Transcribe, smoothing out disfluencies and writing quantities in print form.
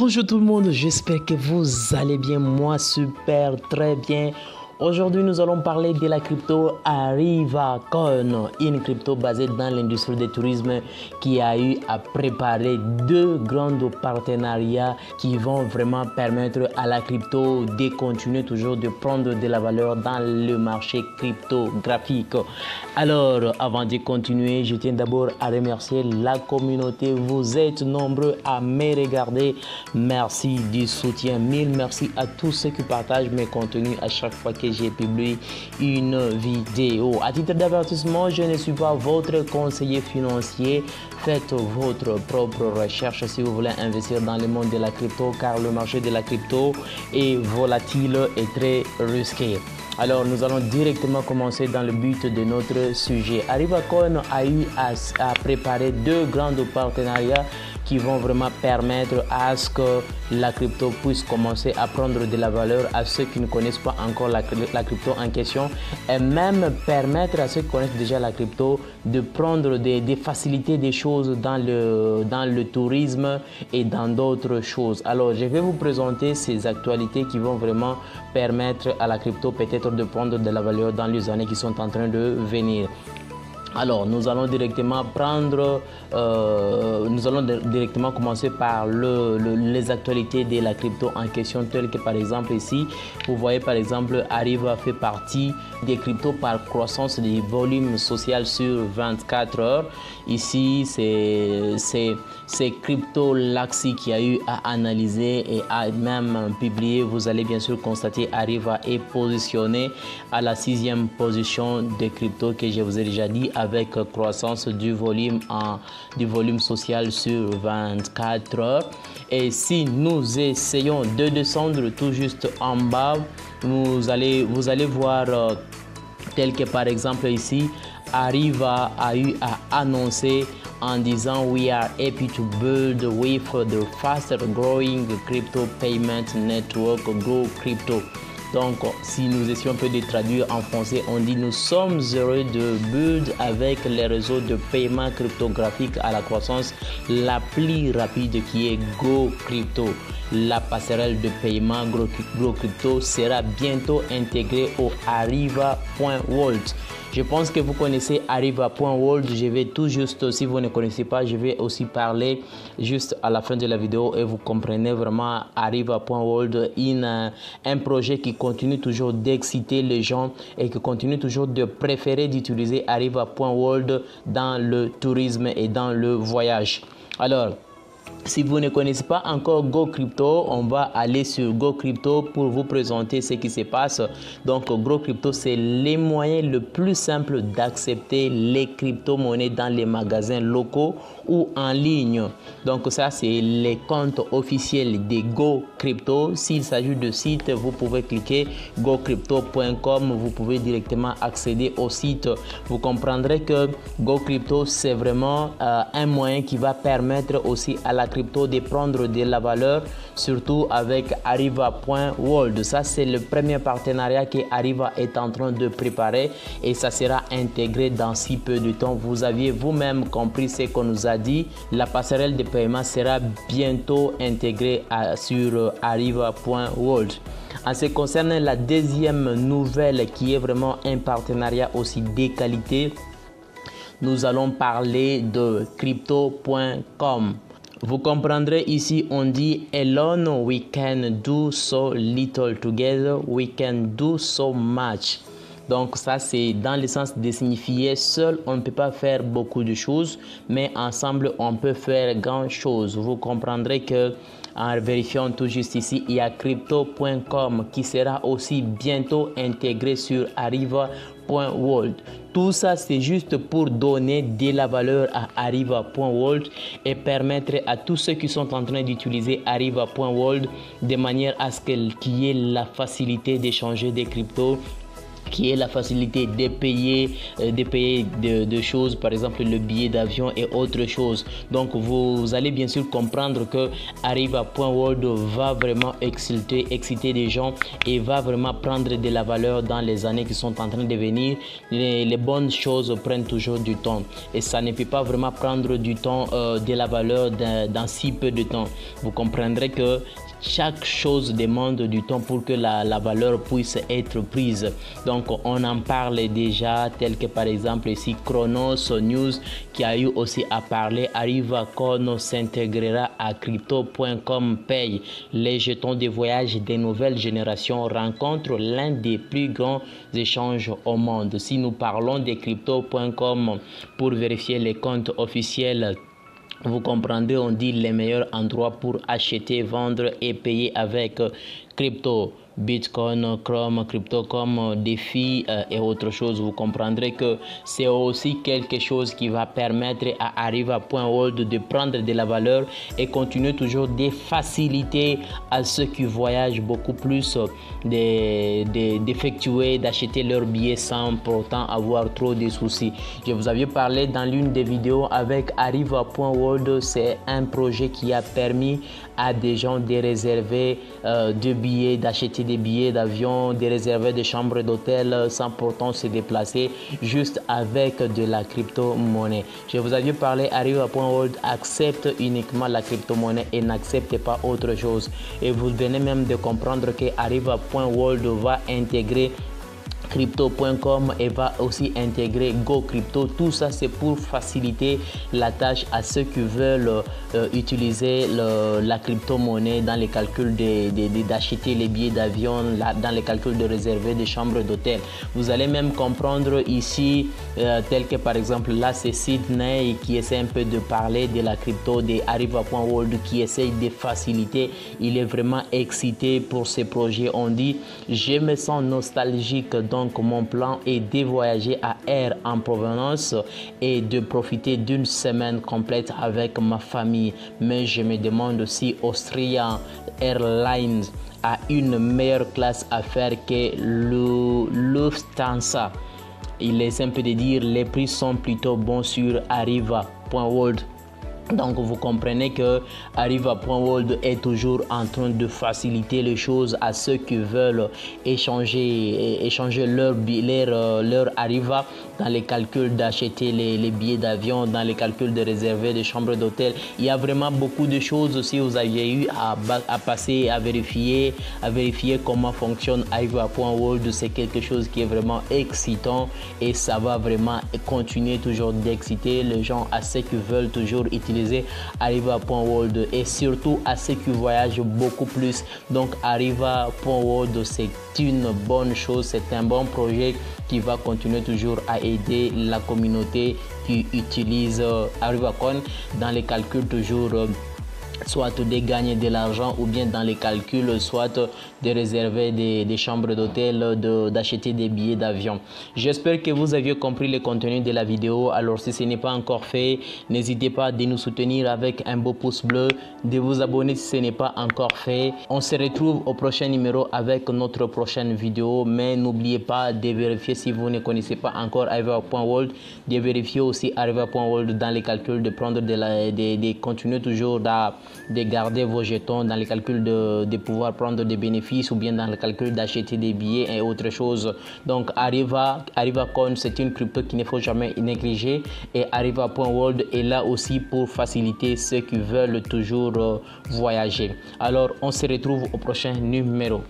Bonjour tout le monde, j'espère que vous allez bien, moi super, très bien. Aujourd'hui, nous allons parler de la crypto ArivaCoin, une crypto basée dans l'industrie du tourisme qui a eu à préparer deux grands partenariats qui vont vraiment permettre à la crypto de continuer toujours de prendre de la valeur dans le marché cryptographique. Alors, avant de continuer, je tiens d'abord à remercier la communauté. Vous êtes nombreux à me regarder. Merci du soutien. Mille merci à tous ceux qui partagent mes contenus à chaque fois que j'ai publié une vidéo. À titre d'avertissement, je ne suis pas votre conseiller financier. Faites votre propre recherche si vous voulez investir dans le monde de la crypto, car le marché de la crypto est volatile et très risqué. Alors, nous allons directement commencer dans le but de notre sujet. ArivaCoin a eu à préparer deux grands partenariats qui vont vraiment permettre à ce que la crypto puisse commencer à prendre de la valeur à ceux qui ne connaissent pas encore la crypto en question, et même permettre à ceux qui connaissent déjà la crypto de prendre des facilités, des choses dans le tourisme et dans d'autres choses. Alors, je vais vous présenter ces actualités qui vont vraiment permettre à la crypto peut-être de prendre de la valeur dans les années qui sont en train de venir. Alors, nous allons directement commencer par les actualités de la crypto en question, telles que par exemple ici, vous voyez par exemple Ariva fait partie des cryptos par croissance des volumes social sur 24 heures. Ici, c'est Crypto Laxi qui a eu à analyser et à même publier. Vous allez bien sûr constater Ariva est positionné à la 6e position des cryptos que je vous ai déjà dit, avec croissance du volume social sur 24 heures. Et si nous essayons de descendre tout juste en bas, vous allez voir tel que par exemple ici, Ariva a eu à annoncer en disant "We are happy to build with the faster growing crypto payment network Go Crypto". Donc, si nous essayons un peu de traduire en français, on dit "Nous sommes heureux de build avec les réseaux de paiement cryptographique à la croissance la plus rapide qui est Go Crypto". La passerelle de paiement Go Crypto sera bientôt intégrée au Ariva.world. Je pense que vous connaissez Ariva.world. Je vais tout juste, si vous ne connaissez pas, je vais aussi parler juste à la fin de la vidéo et vous comprenez vraiment Ariva.world, un projet qui continue toujours d'exciter les gens et qui continue toujours de préférer d'utiliser Ariva.world dans le tourisme et dans le voyage. Alors, si vous ne connaissez pas encore Go Crypto, on va aller sur Go Crypto pour vous présenter ce qui se passe. Donc, Go Crypto, c'est les moyens le plus simple d'accepter les crypto-monnaies dans les magasins locaux ou en ligne. Donc, ça, c'est les comptes officiels de Go Crypto. S'il s'agit de sites, vous pouvez cliquer gocrypto.com. Vous pouvez directement accéder au site. Vous comprendrez que Go Crypto, c'est vraiment un moyen qui va permettre aussi à la crypto de prendre de la valeur, surtout avec Ariva.world. Ça, c'est le premier partenariat que Ariva est en train de préparer et ça sera intégré dans si peu de temps. Vous aviez vous-même compris ce qu'on nous a dit. La passerelle de paiement sera bientôt intégrée sur Ariva.world. En ce qui concerne la deuxième nouvelle, qui est vraiment un partenariat aussi de qualité, nous allons parler de Crypto.com. Vous comprendrez ici, on dit "Alone we can do so little, together we can do so much". Donc ça, c'est dans le sens de signifier seul on ne peut pas faire beaucoup de choses, mais ensemble on peut faire grand chose. Vous comprendrez que en vérifiant tout juste ici, il y a Crypto.com qui sera aussi bientôt intégré sur Ariva.world. Tout ça, c'est juste pour donner de la valeur à Ariva.world et permettre à tous ceux qui sont en train d'utiliser Ariva.world de manière à ce qu'il y ait la facilité d'échanger des cryptos qui est la facilité de payer de choses, par exemple le billet d'avion et autre chose. Donc vous allez bien sûr comprendre que Arriva.world va vraiment exciter des gens et va vraiment prendre de la valeur dans les années qui sont en train de venir. Les bonnes choses prennent toujours du temps et ça ne peut pas vraiment prendre du temps, de la valeur dans si peu de temps. Vous comprendrez que chaque chose demande du temps pour que la valeur puisse être prise. Donc on en parle déjà, tel que par exemple ici Chronos News qui a eu aussi à parler. Arrivacoin s'intégrera à Crypto.com Pay. Les jetons de voyage des nouvelles générations rencontrent l'un des plus grands échanges au monde. Si nous parlons de Crypto.com pour vérifier les comptes officiels, vous comprendrez, on dit les meilleurs endroits pour acheter, vendre et payer avec crypto. Bitcoin, Chrome, Crypto.com, défis et autre chose. Vous comprendrez que c'est aussi quelque chose qui va permettre à Arriva.world de prendre de la valeur et continuer toujours de faciliter à ceux qui voyagent beaucoup plus d'effectuer, d'acheter leurs billets sans pourtant avoir trop de soucis. Je vous avais parlé dans l'une des vidéos avec Arriva.world. C'est un projet qui a permis à des gens de réserver des billets, d'acheter des billets d'avion, de réserver des chambres d'hôtel sans pourtant se déplacer, juste avec de la crypto-monnaie. Je vous avais parlé, Arriva.world accepte uniquement la crypto-monnaie et n'accepte pas autre chose. Et vous venez même de comprendre que Arriva.world va intégrer Crypto.com et va aussi intégrer GoCrypto. Tout ça, c'est pour faciliter la tâche à ceux qui veulent utiliser la crypto-monnaie dans les calculs d'acheter les billets d'avion, dans les calculs de réserver des chambres d'hôtel. Vous allez même comprendre ici, tel que par exemple là, c'est Sydney qui essaie un peu de parler de la crypto, de Arriva.world qui essaie de faciliter. Il est vraiment excité pour ces projets. On dit, je me sens nostalgique. Donc mon plan est de voyager à Air en provenance et de profiter d'une semaine complète avec ma famille. Mais je me demande si Austrian Airlines a une meilleure classe à faire que Lufthansa. Il est simple de dire les prix sont plutôt bons sur Arriva.world. Donc vous comprenez que Arriva.world est toujours en train de faciliter les choses à ceux qui veulent échanger leur Arriva dans les calculs d'acheter les billets d'avion, dans les calculs de réserver des chambres d'hôtel. Il y a vraiment beaucoup de choses. Si vous aviez eu à passer, à vérifier comment fonctionne Arriva.world, c'est quelque chose qui est vraiment excitant et ça va vraiment continuer toujours d'exciter les gens à ceux qui veulent toujours utiliser Arriva.world et surtout à ceux qui voyagent beaucoup plus. Donc Arriva.world, c'est une bonne chose, c'est un bon projet qui va continuer toujours à aider la communauté qui utilise Arrivacoin dans les calculs toujours soit de gagner de l'argent ou bien dans les calculs, soit de réserver des chambres d'hôtel, d'acheter des billets d'avion. J'espère que vous aviez compris le contenu de la vidéo. Alors si ce n'est pas encore fait, n'hésitez pas de nous soutenir avec un beau pouce bleu, de vous abonner si ce n'est pas encore fait. On se retrouve au prochain numéro avec notre prochaine vidéo, mais n'oubliez pas de vérifier si vous ne connaissez pas encore Arriva.world, de vérifier aussi Arriva.world dans les calculs, de prendre de continuer toujours de garder vos jetons dans les calculs de pouvoir prendre des bénéfices ou bien dans le calcul d'acheter des billets et autre chose. Donc Arrivacoin, c'est une crypto qu'il ne faut jamais négliger et Arriva.world est là aussi pour faciliter ceux qui veulent toujours voyager. Alors on se retrouve au prochain numéro.